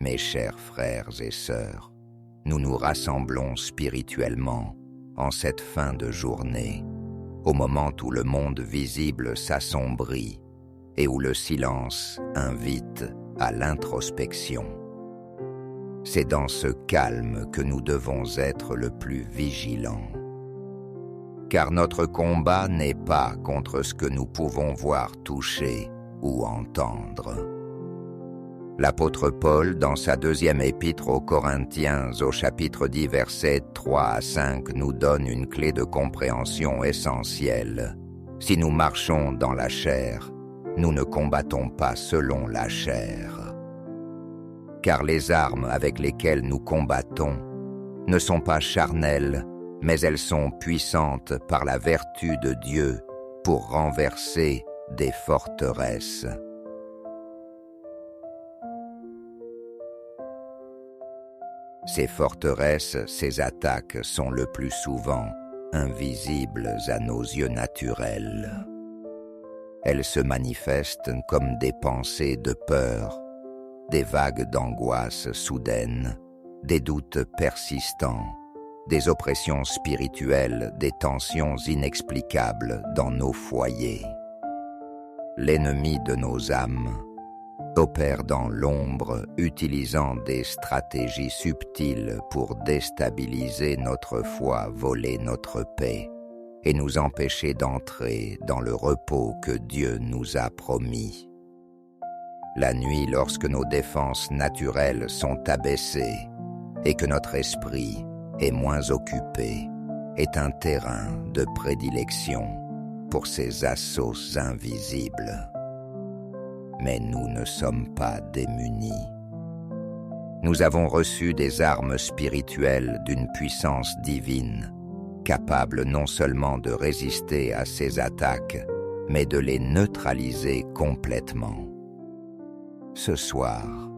Mes chers frères et sœurs, nous nous rassemblons spirituellement en cette fin de journée, au moment où le monde visible s'assombrit et où le silence invite à l'introspection. C'est dans ce calme que nous devons être le plus vigilants. Car notre combat n'est pas contre ce que nous pouvons voir, toucher ou entendre. L'apôtre Paul, dans sa deuxième épître aux Corinthiens, au chapitre 10, versets 3 à 5, nous donne une clé de compréhension essentielle. Si nous marchons dans la chair, nous ne combattons pas selon la chair. Car les armes avec lesquelles nous combattons ne sont pas charnelles, mais elles sont puissantes par la vertu de Dieu pour renverser des forteresses. Ces forteresses, ces attaques sont le plus souvent invisibles à nos yeux naturels. Elles se manifestent comme des pensées de peur, des vagues d'angoisse soudaines, des doutes persistants, des oppressions spirituelles, des tensions inexplicables dans nos foyers. L'ennemi de nos âmes opère dans l'ombre, utilisant des stratégies subtiles pour déstabiliser notre foi, voler notre paix et nous empêcher d'entrer dans le repos que Dieu nous a promis. La nuit, lorsque nos défenses naturelles sont abaissées et que notre esprit est moins occupé, est un terrain de prédilection pour ces assauts invisibles. Mais nous ne sommes pas démunis. Nous avons reçu des armes spirituelles d'une puissance divine, capables non seulement de résister à ces attaques, mais de les neutraliser complètement. Ce soir,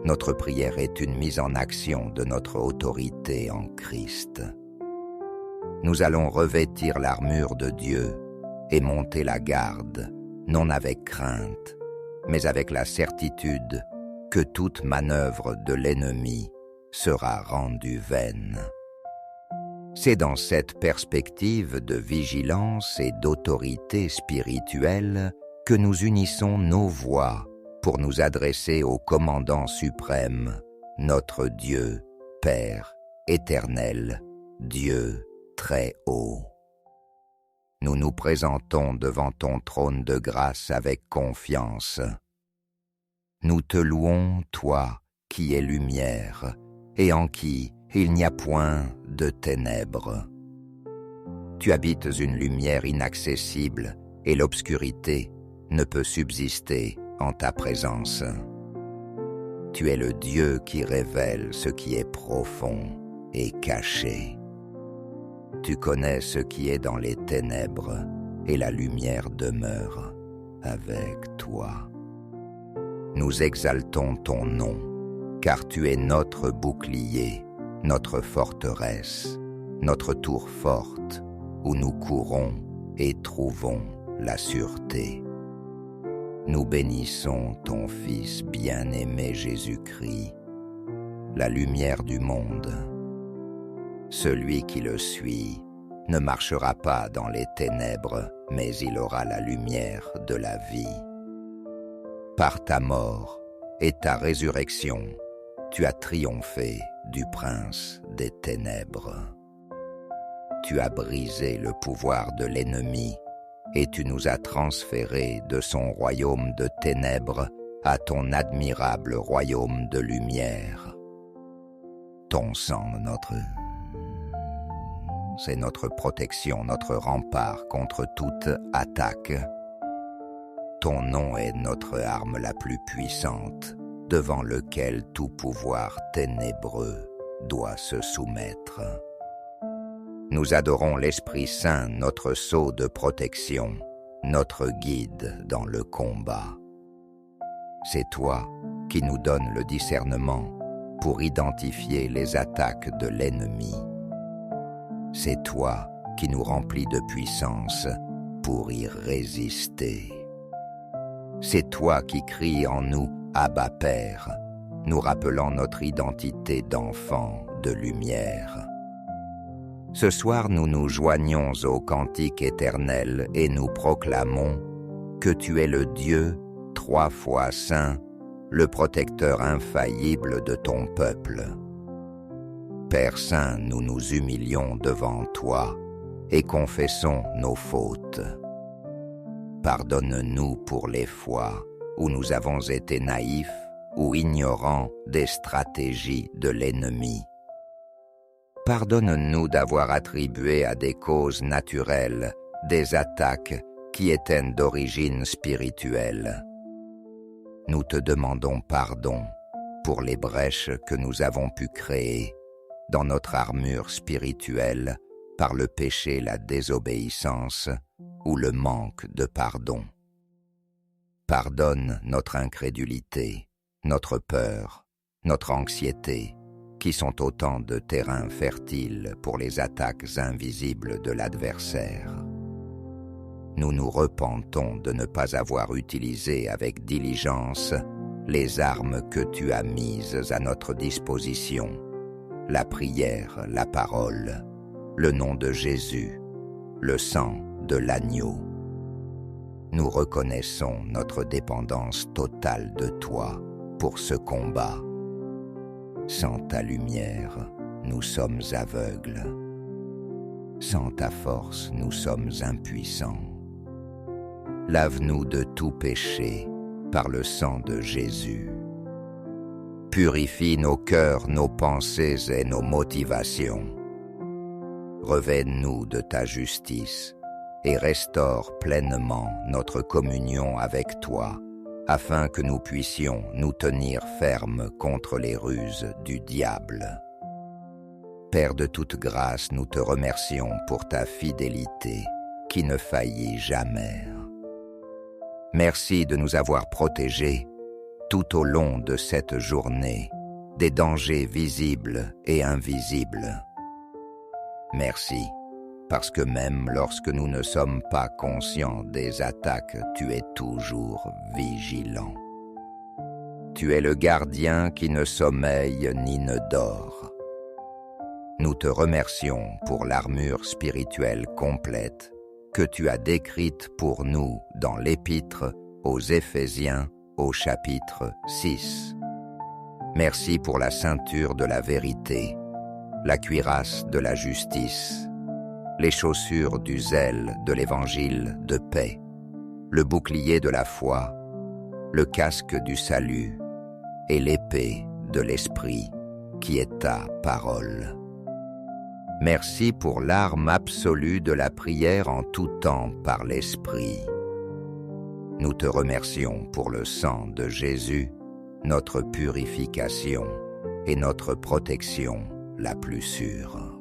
notre prière est une mise en action de notre autorité en Christ. Nous allons revêtir l'armure de Dieu et monter la garde, non avec crainte, mais avec la certitude que toute manœuvre de l'ennemi sera rendue vaine. C'est dans cette perspective de vigilance et d'autorité spirituelle que nous unissons nos voix pour nous adresser au commandant suprême, notre Dieu, Père éternel, Dieu très haut. Nous nous présentons devant ton trône de grâce avec confiance. Nous te louons, toi, qui es lumière, et en qui il n'y a point de ténèbres. Tu habites une lumière inaccessible, et l'obscurité ne peut subsister en ta présence. Tu es le Dieu qui révèle ce qui est profond et caché. Tu connais ce qui est dans les ténèbres, et la lumière demeure avec toi. Nous exaltons ton nom, car tu es notre bouclier, notre forteresse, notre tour forte, où nous courons et trouvons la sûreté. Nous bénissons ton Fils bien-aimé Jésus-Christ, la lumière du monde. Celui qui le suit ne marchera pas dans les ténèbres, mais il aura la lumière de la vie. Par ta mort et ta résurrection, tu as triomphé du prince des ténèbres. Tu as brisé le pouvoir de l'ennemi et tu nous as transférés de son royaume de ténèbres à ton admirable royaume de lumière. Ton sang, c'est notre protection, notre rempart contre toute attaque. Ton nom est notre arme la plus puissante, devant lequel tout pouvoir ténébreux doit se soumettre. Nous adorons l'Esprit Saint, notre sceau de protection, notre guide dans le combat. C'est toi qui nous donnes le discernement pour identifier les attaques de l'ennemi. C'est toi qui nous remplis de puissance pour y résister. C'est toi qui cries en nous « Abba Père » nous rappelant notre identité d'enfant de lumière. Ce soir, nous nous joignons au cantique éternel et nous proclamons que tu es le Dieu, 3 fois saint, le protecteur infaillible de ton peuple. Père Saint, nous nous humilions devant toi et confessons nos fautes. Pardonne-nous pour les fois où nous avons été naïfs ou ignorants des stratégies de l'ennemi. Pardonne-nous d'avoir attribué à des causes naturelles des attaques qui étaient d'origine spirituelle. Nous te demandons pardon pour les brèches que nous avons pu créer dans notre armure spirituelle par le péché, la désobéissance ou le manque de pardon. Pardonne notre incrédulité, notre peur, notre anxiété, qui sont autant de terrains fertiles pour les attaques invisibles de l'adversaire. Nous nous repentons de ne pas avoir utilisé avec diligence les armes que tu as mises à notre disposition, la prière, la parole, le nom de Jésus, le sang de l'agneau. Nous reconnaissons notre dépendance totale de toi pour ce combat. Sans ta lumière, nous sommes aveugles. Sans ta force, nous sommes impuissants. Lave-nous de tout péché par le sang de Jésus. Purifie nos cœurs, nos pensées et nos motivations. Revêt-nous de ta justice et restaure pleinement notre communion avec toi, afin que nous puissions nous tenir fermes contre les ruses du diable. Père de toute grâce, nous te remercions pour ta fidélité qui ne faillit jamais. Merci de nous avoir protégés tout au long de cette journée des dangers visibles et invisibles. Merci, parce que même lorsque nous ne sommes pas conscients des attaques, tu es toujours vigilant. Tu es le gardien qui ne sommeille ni ne dort. Nous te remercions pour l'armure spirituelle complète que tu as décrite pour nous dans l'Épître aux Éphésiens au chapitre 6. Merci pour la ceinture de la vérité, la cuirasse de la justice, les chaussures du zèle de l'évangile de paix, le bouclier de la foi, le casque du salut et l'épée de l'esprit qui est ta parole. Merci pour l'arme absolue de la prière en tout temps par l'Esprit. Nous te remercions pour le sang de Jésus, notre purification et notre protection la plus sûre.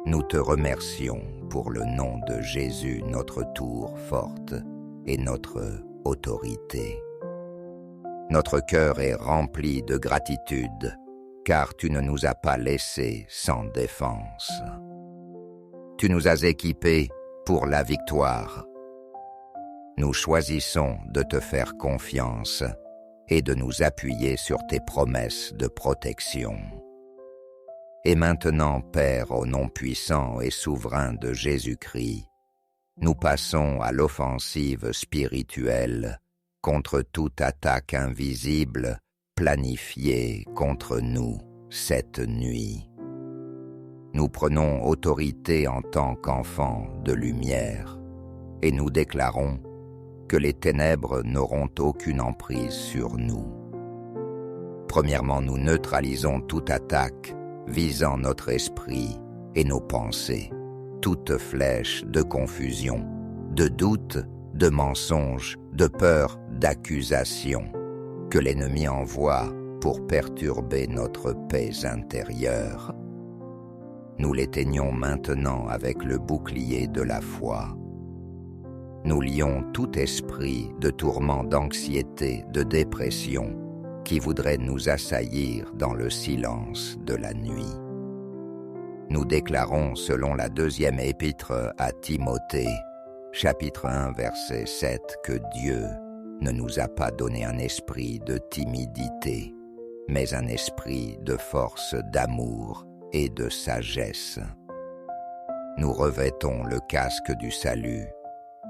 Nous te remercions pour le nom de Jésus, notre tour forte et notre autorité. Notre cœur est rempli de gratitude, car tu ne nous as pas laissés sans défense. Tu nous as équipés pour la victoire. Nous choisissons de te faire confiance et de nous appuyer sur tes promesses de protection. Et maintenant, Père, au nom puissant et souverain de Jésus-Christ, nous passons à l'offensive spirituelle contre toute attaque invisible planifiée contre nous cette nuit. Nous prenons autorité en tant qu'enfants de lumière et nous déclarons que les ténèbres n'auront aucune emprise sur nous. Premièrement, nous neutralisons toute attaque visant notre esprit et nos pensées, toute flèche de confusion, de doute, de mensonge, de peur, d'accusation que l'ennemi envoie pour perturber notre paix intérieure. Nous l'éteignons maintenant avec le bouclier de la foi. Nous lions tout esprit de tourment, d'anxiété, de dépression qui voudrait nous assaillir dans le silence de la nuit. Nous déclarons selon la 2e épître à Timothée, chapitre 1, verset 7, que Dieu ne nous a pas donné un esprit de timidité, mais un esprit de force, d'amour et de sagesse. Nous revêtons le casque du salut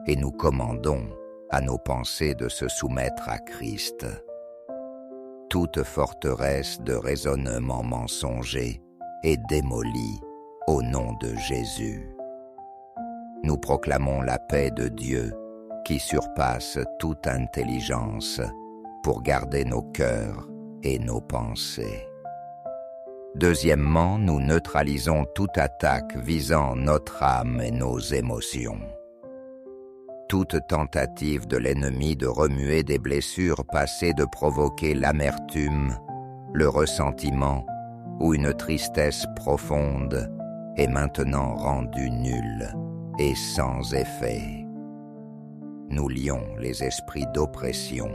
et nous commandons à nos pensées de se soumettre à Christ. Toute forteresse de raisonnement mensonger est démolie au nom de Jésus. Nous proclamons la paix de Dieu qui surpasse toute intelligence pour garder nos cœurs et nos pensées. Deuxièmement, nous neutralisons toute attaque visant notre âme et nos émotions. Toute tentative de l'ennemi de remuer des blessures passées, de provoquer l'amertume, le ressentiment ou une tristesse profonde est maintenant rendue nulle et sans effet. Nous lions les esprits d'oppression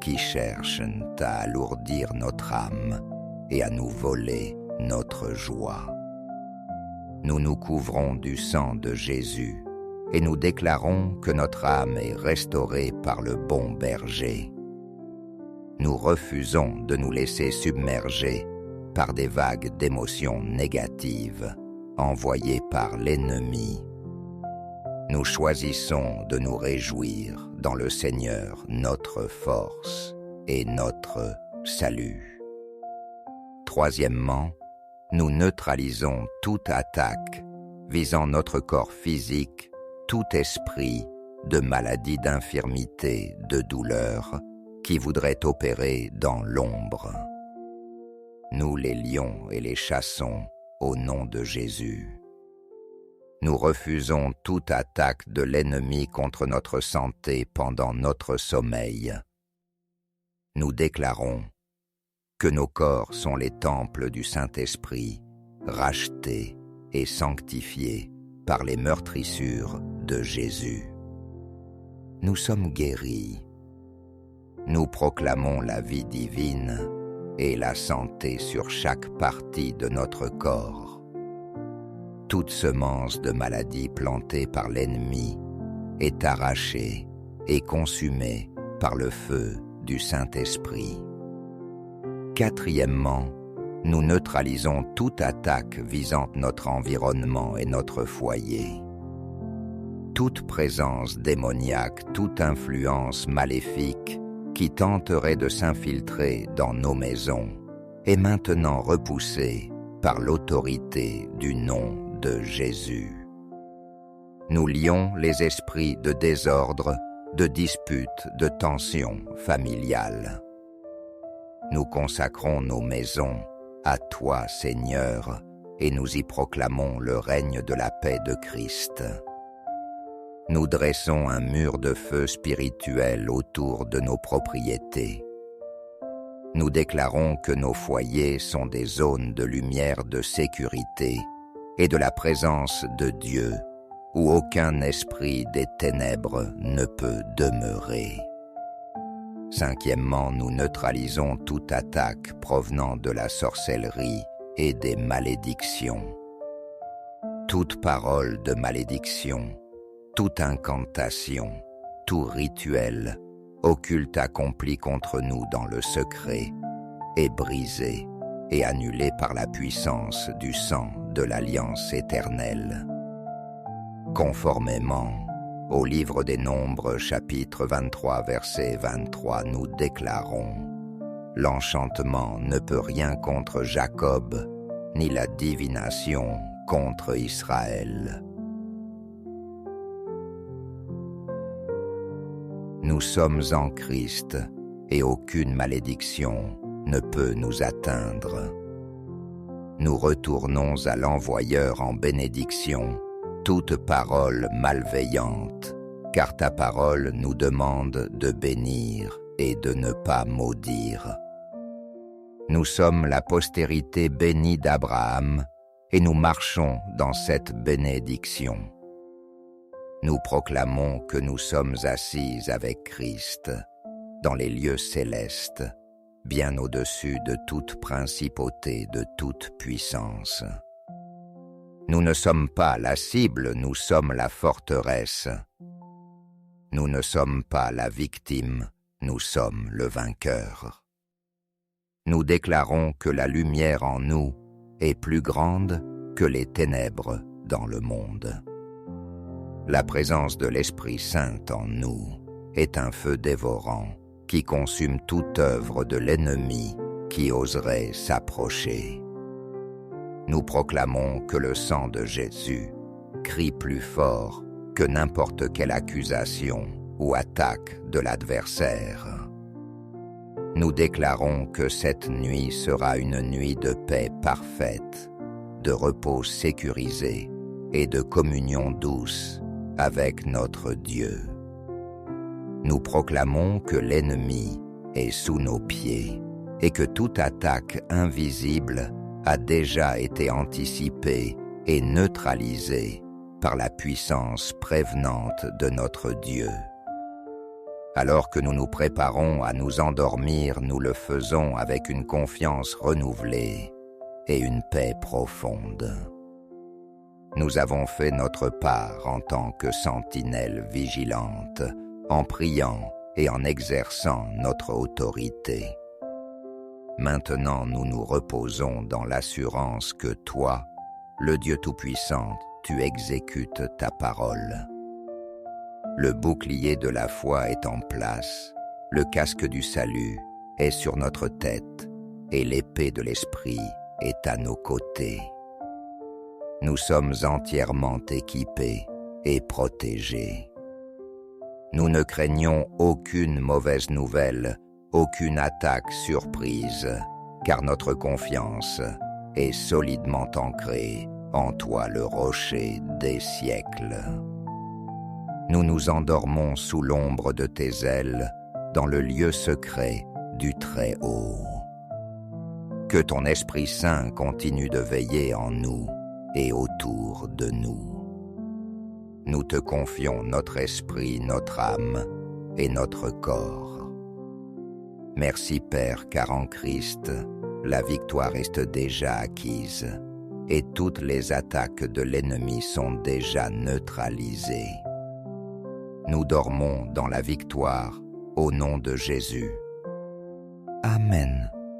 qui cherchent à alourdir notre âme et à nous voler notre joie. Nous nous couvrons du sang de Jésus et nous déclarons que notre âme est restaurée par le bon berger. Nous refusons de nous laisser submerger par des vagues d'émotions négatives envoyées par l'ennemi. Nous choisissons de nous réjouir dans le Seigneur, notre force et notre salut. Troisièmement, nous neutralisons toute attaque visant notre corps physique, tout esprit de maladie, d'infirmité, de douleur qui voudrait opérer dans l'ombre. Nous les lions et les chassons au nom de Jésus. Nous refusons toute attaque de l'ennemi contre notre santé pendant notre sommeil. Nous déclarons que nos corps sont les temples du Saint-Esprit, rachetés et sanctifiés par les meurtrissures de Jésus. Nous sommes guéris. Nous proclamons la vie divine et la santé sur chaque partie de notre corps. Toute semence de maladie plantée par l'ennemi est arrachée et consumée par le feu du Saint-Esprit. Quatrièmement, nous neutralisons toute attaque visant notre environnement et notre foyer. Toute présence démoniaque, toute influence maléfique qui tenterait de s'infiltrer dans nos maisons est maintenant repoussée par l'autorité du nom de Jésus. Nous lions les esprits de désordre, de disputes, de tensions familiales. Nous consacrons nos maisons à toi, Seigneur, et nous y proclamons le règne de la paix de Christ. Nous dressons un mur de feu spirituel autour de nos propriétés. Nous déclarons que nos foyers sont des zones de lumière, de sécurité et de la présence de Dieu, où aucun esprit des ténèbres ne peut demeurer. Cinquièmement, nous neutralisons toute attaque provenant de la sorcellerie et des malédictions. Toute parole de malédiction, toute incantation, tout rituel occulte accompli contre nous dans le secret est brisé et annulé par la puissance du sang de l'Alliance éternelle. Conformément au livre des Nombres, chapitre 23, verset 23, nous déclarons: l'enchantement ne peut rien contre Jacob, ni la divination contre Israël. Nous sommes en Christ et aucune malédiction ne peut nous atteindre. Nous retournons à l'envoyeur en bénédiction toute parole malveillante, car ta parole nous demande de bénir et de ne pas maudire. Nous sommes la postérité bénie d'Abraham et nous marchons dans cette bénédiction. Nous proclamons que nous sommes assis avec Christ dans les lieux célestes, bien au-dessus de toute principauté, de toute puissance. Nous ne sommes pas la cible, nous sommes la forteresse. Nous ne sommes pas la victime, nous sommes le vainqueur. Nous déclarons que la lumière en nous est plus grande que les ténèbres dans le monde. La présence de l'Esprit Saint en nous est un feu dévorant qui consume toute œuvre de l'ennemi qui oserait s'approcher. Nous proclamons que le sang de Jésus crie plus fort que n'importe quelle accusation ou attaque de l'adversaire. Nous déclarons que cette nuit sera une nuit de paix parfaite, de repos sécurisé et de communion douce avec notre Dieu. Nous proclamons que l'ennemi est sous nos pieds et que toute attaque invisible a déjà été anticipée et neutralisée par la puissance prévenante de notre Dieu. Alors que nous nous préparons à nous endormir, nous le faisons avec une confiance renouvelée et une paix profonde. Nous avons fait notre part en tant que sentinelles vigilantes, en priant et en exerçant notre autorité. Maintenant, nous nous reposons dans l'assurance que toi, le Dieu Tout-Puissant, tu exécutes ta parole. Le bouclier de la foi est en place, le casque du salut est sur notre tête et l'épée de l'Esprit est à nos côtés. Nous sommes entièrement équipés et protégés. Nous ne craignons aucune mauvaise nouvelle, aucune attaque surprise, car notre confiance est solidement ancrée en toi, le rocher des siècles. Nous nous endormons sous l'ombre de tes ailes, dans le lieu secret du Très-Haut. Que ton Esprit Saint continue de veiller en nous et autour de nous. Nous te confions notre esprit, notre âme et notre corps. Merci Père, car en Christ, la victoire est déjà acquise et toutes les attaques de l'ennemi sont déjà neutralisées. Nous dormons dans la victoire au nom de Jésus. Amen.